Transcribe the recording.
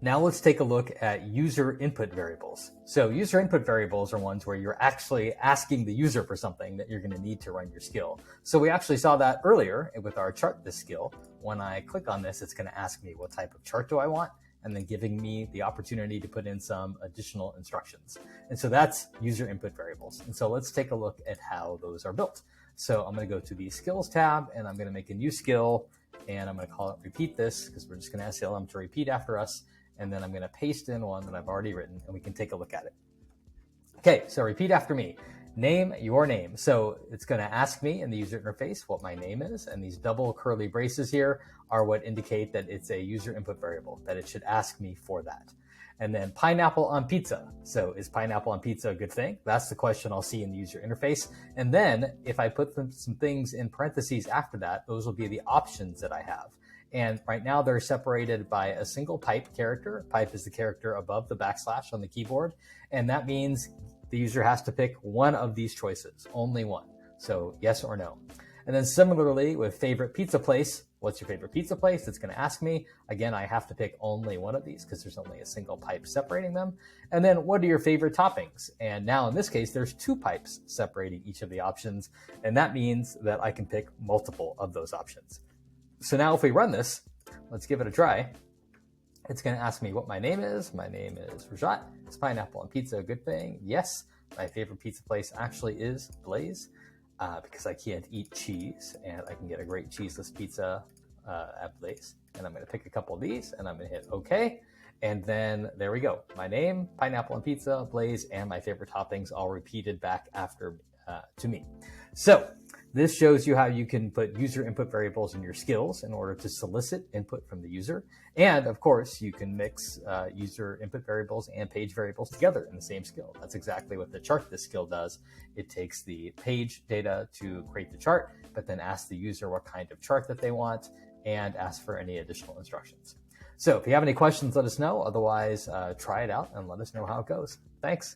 Now let's take a look at user input variables. So user input variables are ones where you're actually asking the user for something that you're going to need to run your skill. So we actually saw that earlier with our chart this skill. When I click on this, it's going to ask me what type of chart do I want, and then giving me the opportunity to put in some additional instructions. And so that's user input variables. And so let's take a look at how those are built. So I'm going to go to the skills tab and I'm going to make a new skill, and I'm going to call it repeat this because we're just going to ask the LM to repeat after us. And then I'm going to paste in one that I've already written and we can take a look at it. Okay, so repeat after me. Name your name. So it's going to ask me in the user interface what my name is, and these double curly braces here are what indicate that it's a user input variable, that it should ask me for that. And then pineapple on pizza. So is pineapple on pizza a good thing? That's the question I'll see in the user interface. And then if I put some things in parentheses after that, those will be the options that I have. And right now they're separated by a single pipe character. Pipe is the character above the backslash on the keyboard. And that means the user has to pick one of these choices, only one. So yes or no. And then similarly with favorite pizza place, what's your favorite pizza place? It's going to ask me. Again, I have to pick only one of these because there's only a single pipe separating them. And then what are your favorite toppings? And now in this case, there's two pipes separating each of the options. And that means that I can pick multiple of those options. So now if we run this, let's give it a try. It's going to ask me what my name is. My name is Rajat. Is pineapple on pizza a good thing? Yes. My favorite pizza place actually is Blaze because I can't eat cheese and I can get a great cheeseless pizza at Blaze. And I'm going to pick a couple of these and I'm going to hit OK. And then there we go. My name, pineapple on pizza, Blaze, and my favorite toppings all repeated back after to me. So this shows you how you can put user input variables in your skills in order to solicit input from the user. And of course, you can mix user input variables and page variables together in the same skill. That's exactly what the chart this skill does. It takes the page data to create the chart, but then asks the user what kind of chart that they want and asks for any additional instructions. So if you have any questions, let us know. Otherwise, try it out and let us know how it goes. Thanks.